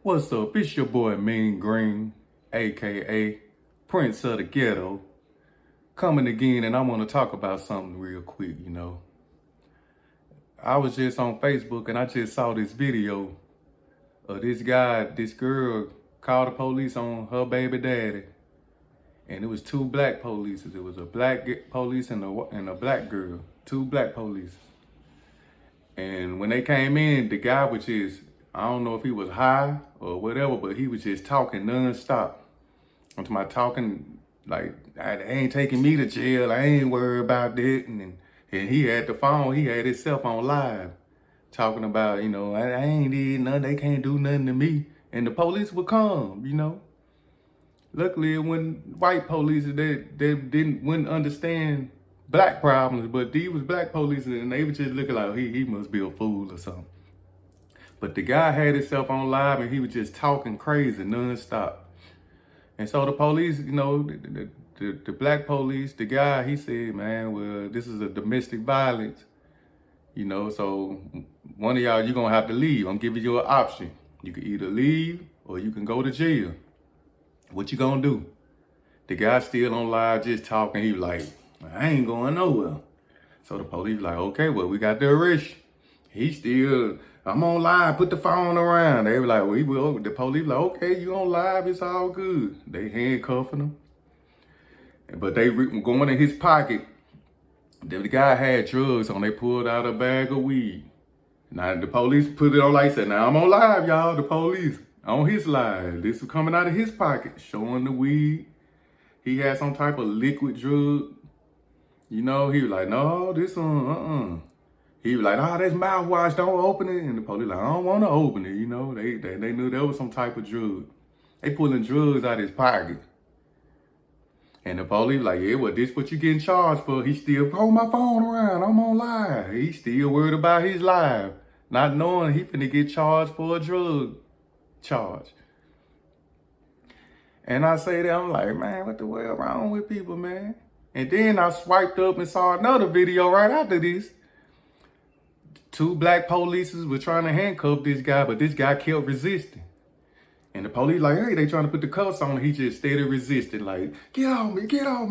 What's up? It's your boy Mean Green, aka Prince of the Ghetto, coming again, and I want to talk about something real quick. I was just on Facebook and I just saw this video of this girl called the police on her baby daddy, and it was two black police. It was a black police and a black girl, two black police. And when they came in, the guy was just, I don't know if he was high or whatever, but he was just talking non-stop. I'm talking about talking like, they ain't taking me to jail. I ain't worried about that. And he had the phone, he had his cell phone live, talking about, I ain't did nothing, they can't do nothing to me. And the police would come. Luckily, it wasn't white police that wouldn't understand black problems, but these was black police, and they was just looking like he must be a fool or something. But the guy had himself on live, and he was just talking crazy non-stop. And so the police, the black police, the guy, he said, man, well, this is a domestic violence, so one of y'all, you're gonna have to leave. I'm giving you an option. You can either leave or you can go to jail. What you gonna do? The guy still on live just talking. He was like, I ain't going nowhere. So the police like, okay, well, we got the arrest. He still, I'm on live, put the phone around. They were like, well, the police like, okay, you on live, it's all good. They handcuffing him. But they going in his pocket. The guy had drugs on. They pulled out a bag of weed. Now the police put it on like said, now I'm on live, y'all. The police on his live. This was coming out of his pocket, showing the weed. He had some type of liquid drug. He was like, no, this one, He was like, oh, that's mouthwash, don't open it. And the police like, I don't want to open it. They knew there was some type of drug. They pulling drugs out of his pocket. And the police like, yeah, well, this what you getting charged for. He still hold my phone around. I'm on live. He still worried about his life, not knowing he finna get charged for a drug charge. And I say that, I'm like, man, what the world wrong with people, man? And then I swiped up and saw another video right after this. Two black police were trying to handcuff this guy, but this guy kept resisting. And the police like, hey, they trying to put the cuffs on him. He just steady resisting, like, get on me,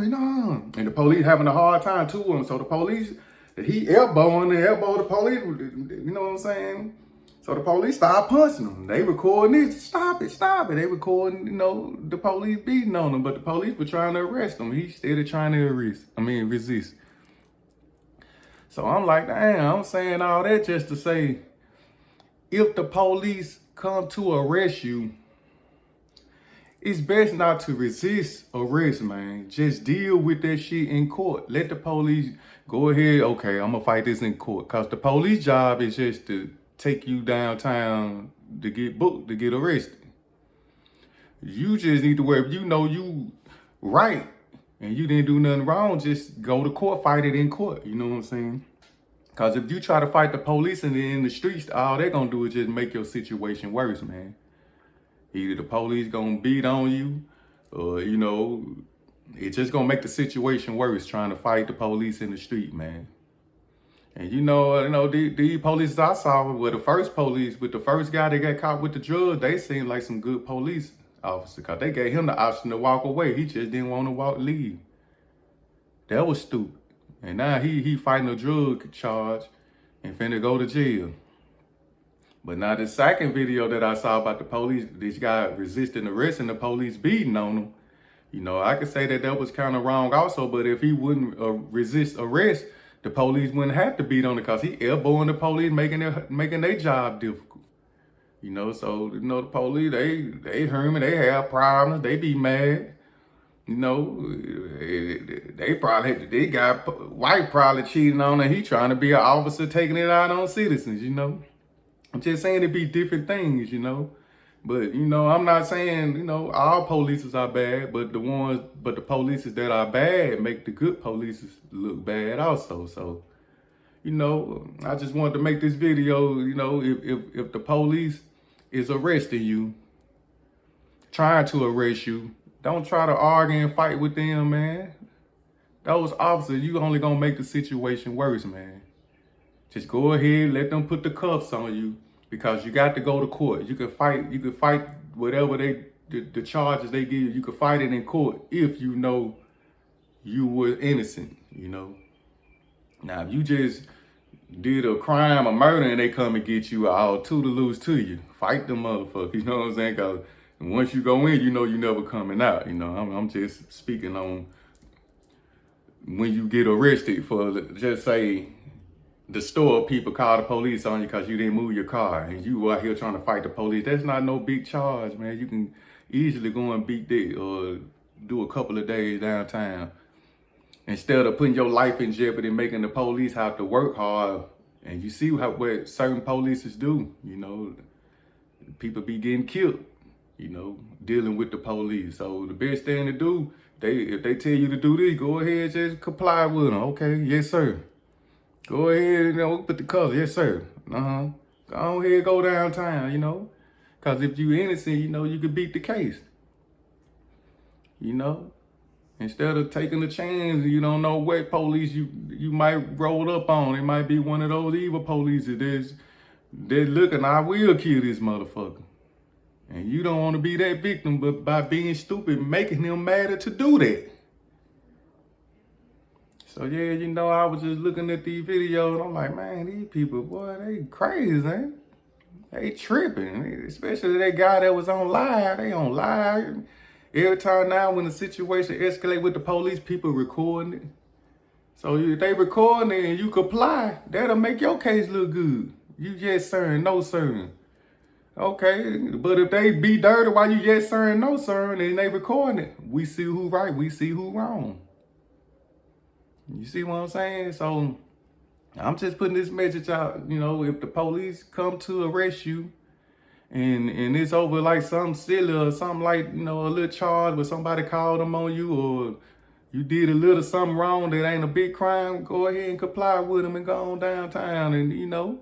no. And the police having a hard time to him. So the police, he elbowed the police, you know what I'm saying? So the police started punching him. They recording this, stop it. They recording, the police beating on him, but the police were trying to arrest him. He steady trying to resist. So I'm like, damn, I'm saying all that just to say, if the police come to arrest you, it's best not to resist arrest, man. Just deal with that shit in court. Let the police go ahead, okay, I'm gonna fight this in court. Cause the police job is just to take you downtown to get booked, to get arrested. You just need to worry, if you know you right and you didn't do nothing wrong, just go to court, fight it in court. You know what I'm saying? Because if you try to fight the police in the streets, all they're going to do is just make your situation worse, man. Either the police going to beat on you or, it's just going to make the situation worse trying to fight the police in the street, man. And these police I saw with the first police, with the first guy that got caught with the drugs, they seemed like some good police officers because they gave him the option to walk away. He just didn't want to leave. That was stupid. And now he fighting a drug charge and finna go to jail. But now the second video that I saw about the police, this guy resisting arrest and the police beating on him, I could say that was kind of wrong also, but if he wouldn't resist arrest, the police wouldn't have to beat on it because he elbowing the police, making their job difficult. So, the police, they hear me, they have problems, they be mad. They got white probably cheating on her. He trying to be an officer taking it out on citizens, I'm just saying it be different things, But, I'm not saying, all polices are bad, but the polices that are bad make the good polices look bad also. So, I just wanted to make this video, if the police is arresting you, trying to arrest you, don't try to argue and fight with them, man. Those officers, you only gonna make the situation worse, man. Just go ahead, let them put the cuffs on you. because you got to go to court. You can fight whatever the charges they give you. You can fight it in court if you know you were innocent, you know. Now, if you just did a crime, a murder, and they come and get you, all toodaloos to you. Fight them motherfuckers, you know what I'm saying? Because once you go in, you know you're never coming out, you know. I'm just speaking on when you get arrested for, just say, the store people call the police on you because you didn't move your car and you out here trying to fight the police. That's not no big charge, man. You can easily go and beat that or do a couple of days downtown instead of putting your life in jeopardy, making the police have to work hard. And you see what certain polices do, you know, people be getting killed, you know, dealing with the police. So the best thing to do, if they tell you to do this, go ahead, just comply with them. Okay, yes, sir. Go ahead, you know, put the colors. Yes, sir. Go ahead, go downtown, you know. Because if you innocent, you know, you could beat the case. You know. Instead of taking a chance, you don't know what police you might roll up on. It might be one of those evil police that they're looking, I will kill this motherfucker. And you don't want to be that victim, but by being stupid, making them mad to do that. So yeah, you know, I was just looking at these videos and I'm like, man, these people, boy, they crazy, man. They tripping, especially that guy that was on live. They on live. Every time now when the situation escalate with the police, people recording it. So if they recording it and you comply, that'll make your case look good. You yes sir and no sir. Okay, but if they be dirty while you yes sir and no sir and they recording it, we see who right, we see who wrong. You see what I'm saying? So I'm just putting this message out, you know, if the police come to arrest you and it's over like something silly or something like, you know, a little charge where somebody called them on you or you did a little something wrong that ain't a big crime, go ahead and comply with them and go on downtown and, you know,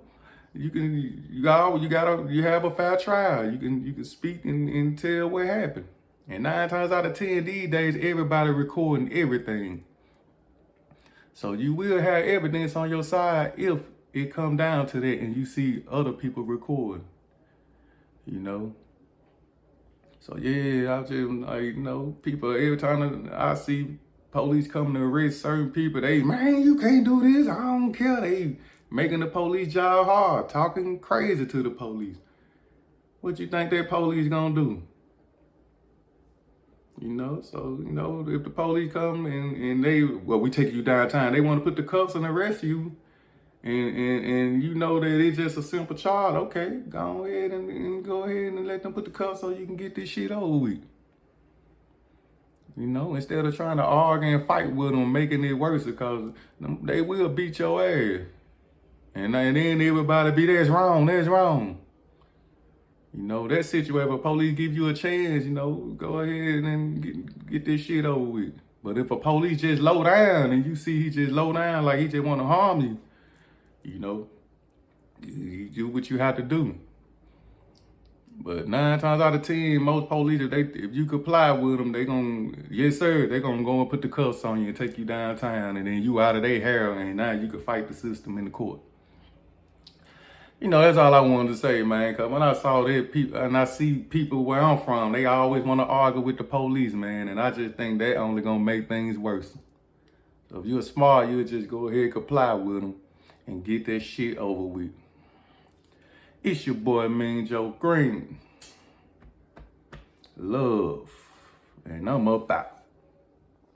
you have a fair trial. You can speak and tell what happened. And 9 times out of 10 these days, everybody recording everything. So you will have evidence on your side if it come down to that and you see other people record, you know. So yeah, I just like, you know, people, every time I see police coming to arrest certain people, they, man, you can't do this, I don't care. They making the police job hard, talking crazy to the police. What you think that police gonna do? You know, so, you know, if the police come and they, well, we take you downtown, they want to put the cuffs and arrest you, and you know that it's just a simple charge, okay, go ahead and go ahead and let them put the cuffs so you can get this shit over with. You know, instead of trying to argue and fight with them, making it worse, because they will beat your ass. And then everybody be, that's wrong, that's wrong. You know, that situation, if police give you a chance, you know, go ahead and get this shit over with. But if a police just low down and you see he just low down like he just want to harm you, you know, you do what you have to do. But 9 times out of 10, most police, if you comply with them, they gonna, yes sir, they gonna go and put the cuffs on you and take you downtown and then you out of their hair and now you can fight the system in the court. You know, that's all I wanted to say, man, because when I saw that people, and I see people where I'm from, they always want to argue with the police, man, and I just think that only going to make things worse. So if you're smart, you'll just go ahead and comply with them and get that shit over with. It's your boy, Mean Joe Green. Love. And I'm up out.